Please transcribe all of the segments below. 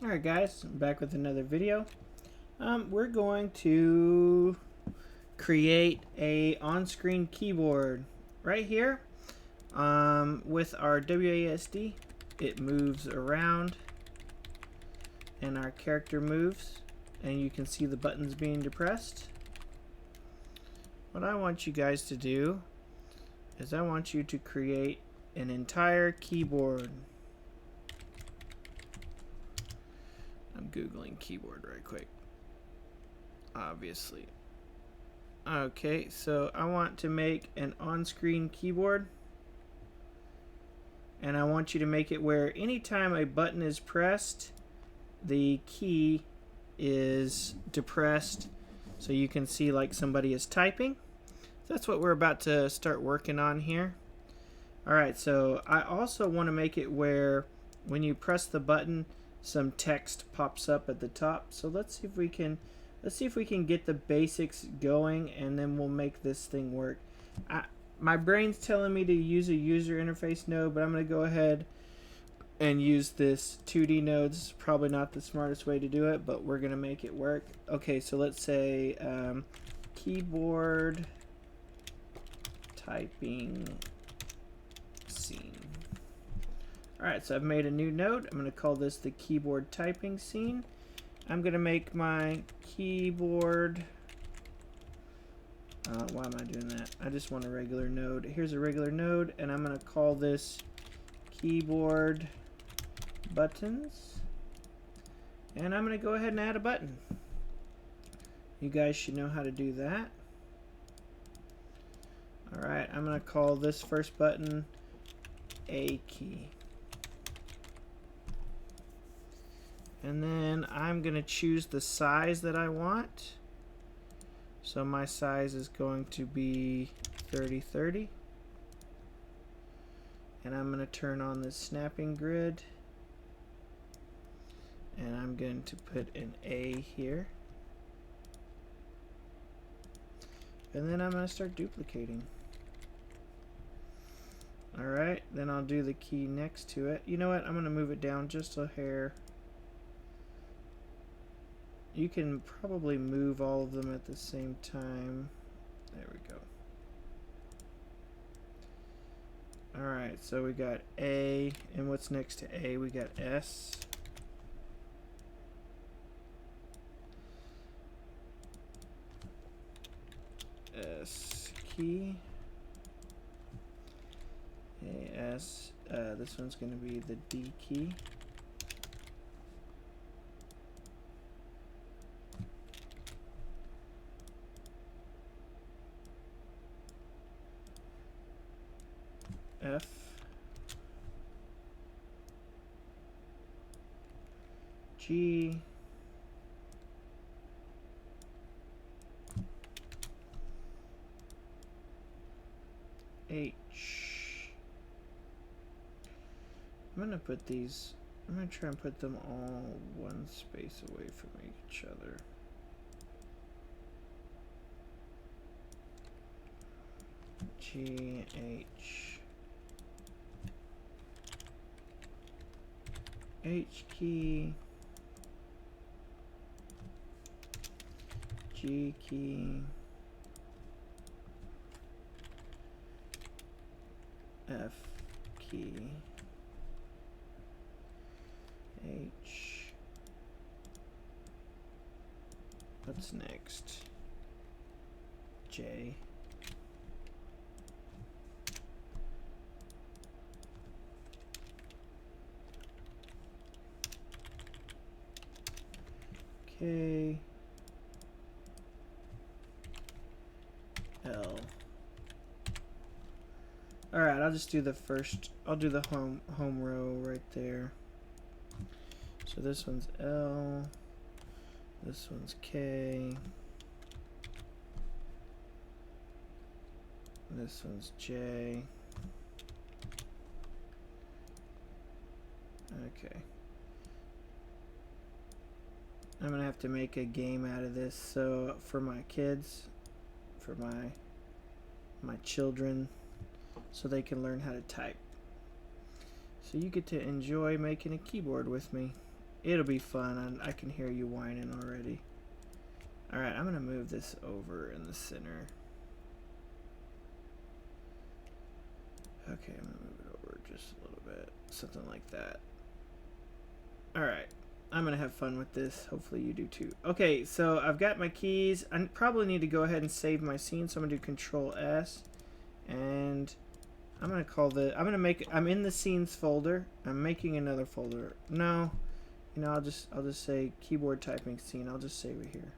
Alright guys, I'm back with another video. We're going to create a on-screen keyboard right here. With our WASD, it moves around and our character moves and you can see the buttons being depressed. What I want you guys to do is I want you to create an entire keyboard. I'm googling keyboard right quick, obviously. Okay, so I want to make an on-screen keyboard, and I want you to make it where anytime a button is pressed, the key is depressed so you can see like somebody is typing. So that's what we're about to start working on here. Alright, so I also want to make it where when you press the button, some text pops up at the top. So let's see if we can get the basics going, and then we'll make this thing work. My brain's telling me to use a user interface node, but I'm going to go ahead and use this 2D node. This is probably not the smartest way to do it, but we're going to make it work. Okay, so let's say keyboard typing scene. Alright, so I've made a new node. I'm going to call this the keyboard typing scene. I'm going to make my keyboard... why am I doing that? I just want a regular node. Here's a regular node, and I'm going to call this keyboard buttons. And I'm going to go ahead and add a button. You guys should know how to do that. Alright, I'm going to call this first button A key. And then I'm going to choose the size that I want. So my size is going to be 30/30. And I'm going to turn on the snapping grid. And I'm going to put an A here. And then I'm going to start duplicating. Alright, then I'll do the key next to it. You know what? I'm going to move it down just a hair. You can probably move all of them at the same time. There we go. Alright, so we got A, and what's next to A? We got S. S key. A, S. This one's going to be the D key. F, G, H. I'm gonna put these, I'm gonna try and put them all one space away from each other. G, H. H key, G key, F key, H. What's next? J. K, L. Alright, I'll just do the first, I'll do the home row right there. So this one's L, this one's K, this one's J. Okay. I'm gonna have to make a game out of this, so for my kids, for my children, so they can learn how to type. So you get to enjoy making a keyboard with me. It'll be fun, and I can hear you whining already. Alright, I'm going to move this over in the center. Okay, I'm going to move it over just a little bit. Something like that. Alright, I'm going to have fun with this. Hopefully you do too. Okay, so I've got my keys. I probably need to go ahead and save my scene, so I'm going to do Control S. And I'm going to call I'm in the scenes folder. I'm making another folder. No, I'll just say keyboard typing scene. I'll just save it here.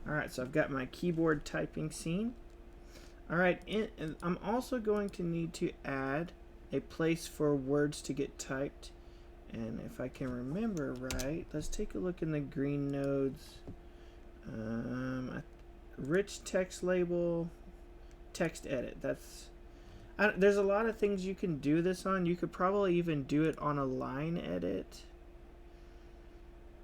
Alright, so I've got my keyboard typing scene. Alright, and I'm also going to need to add a place for words to get typed. And if I can remember right, let's take a look in the green nodes. Rich text label, text edit. There's a lot of things you can do this on. You could probably even do it on a line edit.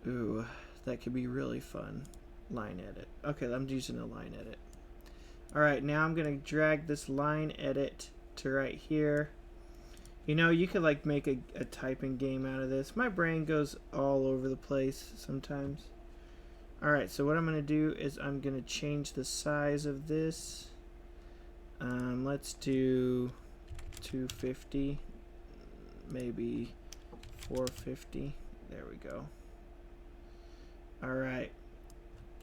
Ooh, that could be really fun. Line edit. Okay, I'm using a line edit. Alright, now I'm going to drag this line edit to right here. You could like make a typing game out of this. My brain goes all over the place sometimes. Alright, so what I'm going to do is I'm going to change the size of this. Let's do 250, maybe 450. There we go. Alright.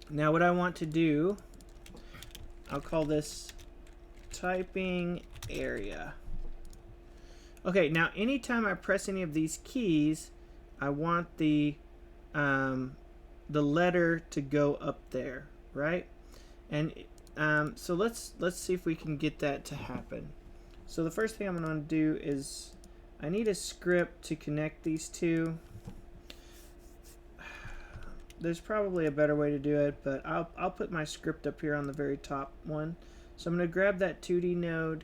Now what I want to do, I'll call this typing area. Okay, now anytime I press any of these keys, I want the letter to go up there, right? And so let's see if we can get that to happen. So the first thing I'm going to do is I need a script to connect these two. There's probably a better way to do it, but I'll put my script up here on the very top one. So I'm going to grab that 2D node,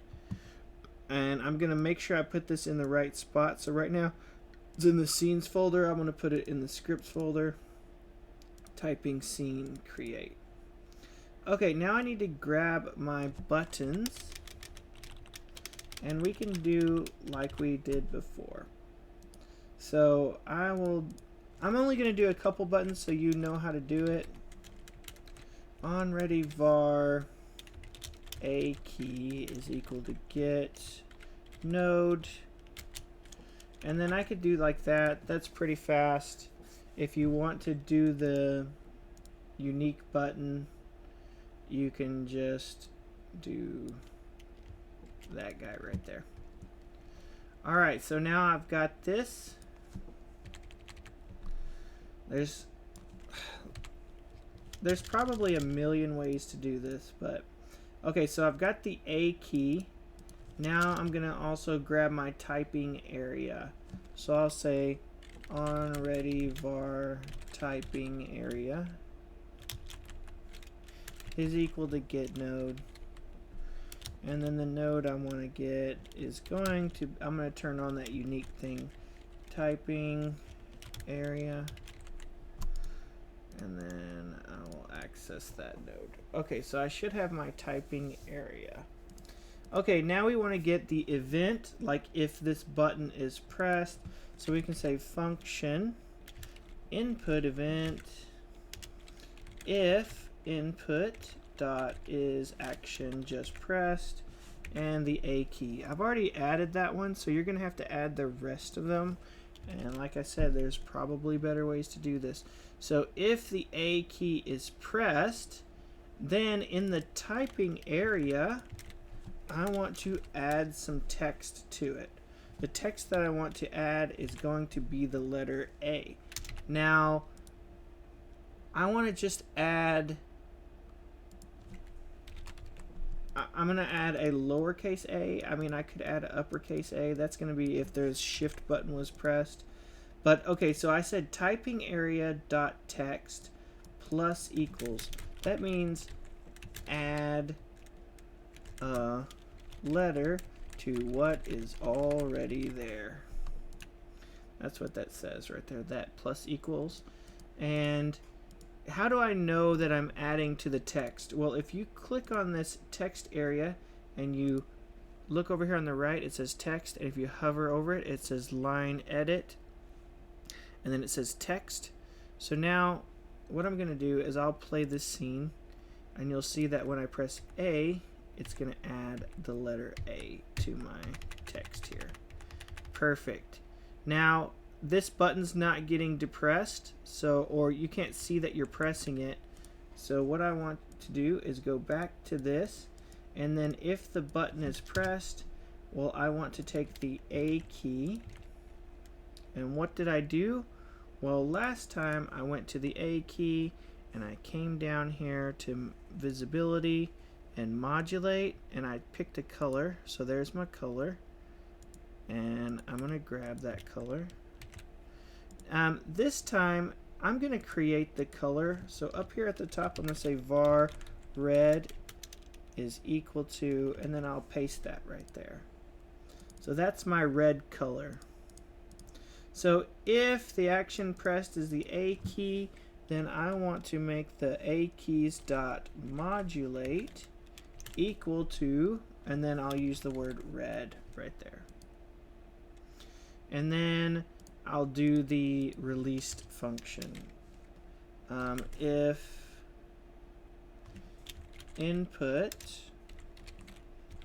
and I'm going to make sure I put this in the right spot. So right now it's in the scenes folder. I'm going to put it in the scripts folder. Typing scene create. Okay, now I need to grab my buttons, and we can do like we did before. So I'm only going to do a couple buttons so you know how to do it. On ready var a key is equal to get node, and then I could do like that. That's pretty fast. If you want to do the unique button, you can just do that guy right there. Alright, so now I've got this. There's probably a million ways to do this, but okay, so I've got the A key. Now I'm gonna also grab my typing area. So I'll say on ready var typing area is equal to get node, and then the node I want to get is I'm going to turn on that unique thing, typing area, and then I will access that node. Okay, so I should have my typing area. Okay, now we want to get the event, like if this button is pressed. So we can say function input event if input dot is action just pressed and the A key. I've already added that one, so you're going to have to add the rest of them. And like I said, there's probably better ways to do this. So if the A key is pressed, then in the typing area, I want to add some text to it. The text that I want to add is going to be the letter A. Now, I want to just add, I'm going to add a lowercase a. I mean, I could add an uppercase A. That's going to be if the shift button was pressed. But okay, so I said typing area dot text plus equals. That means add a letter to what is already there. That's what that says right there, that plus equals. And how do I know that I'm adding to the text? Well, if you click on this text area and you look over here on the right, it says text, and if you hover over it, it says line edit. and then it says text. So now what I'm going to do is I'll play this scene, and you'll see that when I press A, it's going to add the letter A to my text here. Perfect. Now this button's not getting depressed, or you can't see that you're pressing it. So what I want to do is go back to this, and then if the button is pressed, well, I want to take the A key. And what did I do? Well, last time I went to the A key and I came down here to visibility and modulate, and I picked a color. So there's my color, and I'm going to grab that color. This time I'm going to create the color. So up here at the top I'm going to say var red is equal to, and then I'll paste that right there. So that's my red color. So if the action pressed is the A key, then I want to make the A keys dot modulate equal to, and then I'll use the word red right there. And then I'll do the released function. If input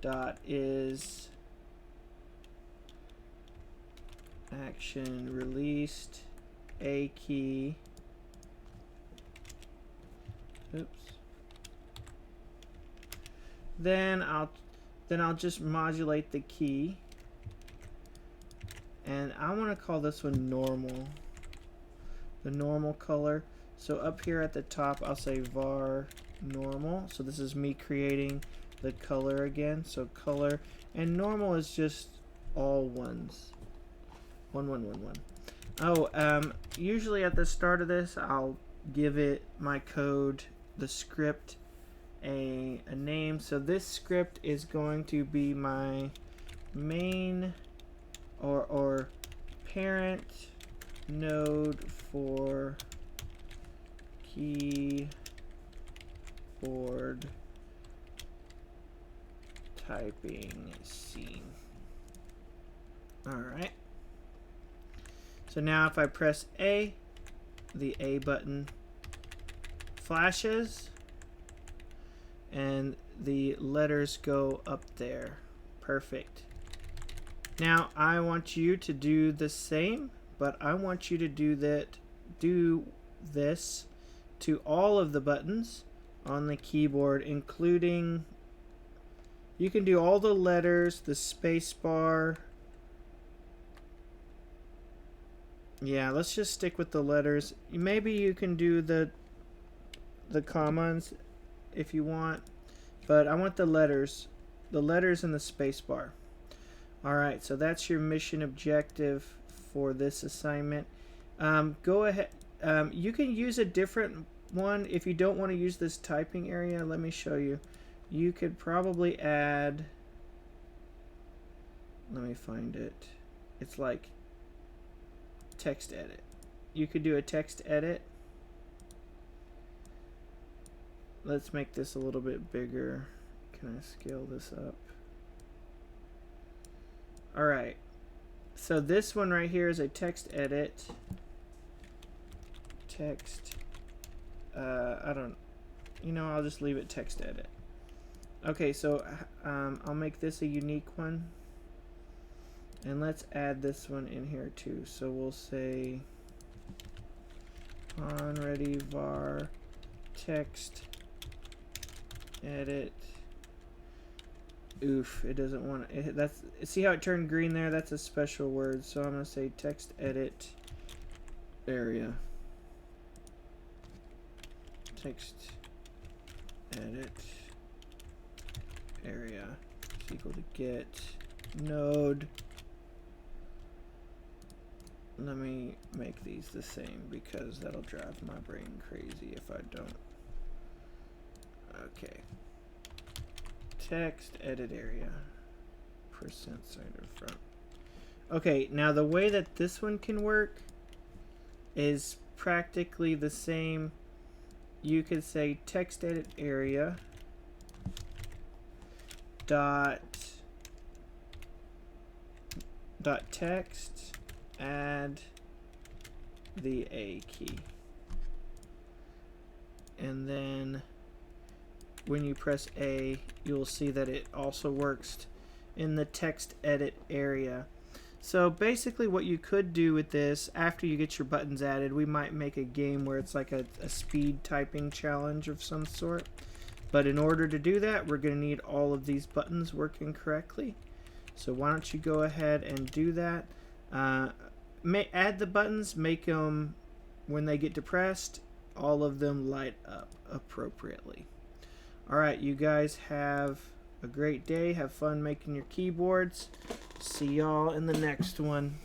dot is action released A key, then I'll just modulate the key, and I want to call this one normal, the normal color. So up here at the top I'll say var normal. So this is me creating the color again. So color, and normal is just all ones. 1 1 1 1. Oh, usually at the start of this I'll give it my code, the script, a name. So this script is going to be my main or parent node for keyboard typing scene. Alright. So now if I press A, the A button flashes and the letters go up there. Perfect. Now I want you to do the same, but I want you to do this to all of the buttons on the keyboard, including, you can do all the letters, the space bar. Yeah, let's just stick with the letters. Maybe you can do the commas if you want, but I want the letters and the space bar. Alright, so that's your mission objective for this assignment. Go ahead. You can use a different one if you don't want to use this typing area. Let me show you. You could probably add, let me find it. It's like text edit. You could do a text edit. Let's make this a little bit bigger. Can I scale this up? Alright, so this one right here is a text edit. Text, I'll just leave it text edit. Okay, so I'll make this a unique one. And let's add this one in here too. So we'll say on ready var text edit. Oof, it doesn't want it. That's, see how it turned green there? That's a special word. So I'm going to say text edit area. Text edit area is equal to get node. Let me make these the same because that'll drive my brain crazy if I don't. Okay. Text edit area % center front. Okay, now the way that this one can work is practically the same. You could say text edit area dot text add the A key. And then when you press A, you'll see that it also works in the text edit area. So basically what you could do with this, after you get your buttons added, we might make a game where it's like a speed typing challenge of some sort. But in order to do that, we're going to need all of these buttons working correctly. So why don't you go ahead and do that. Add the buttons, make them, when they get depressed, all of them light up appropriately. Alright, you guys have a great day. Have fun making your keyboards. See y'all in the next one.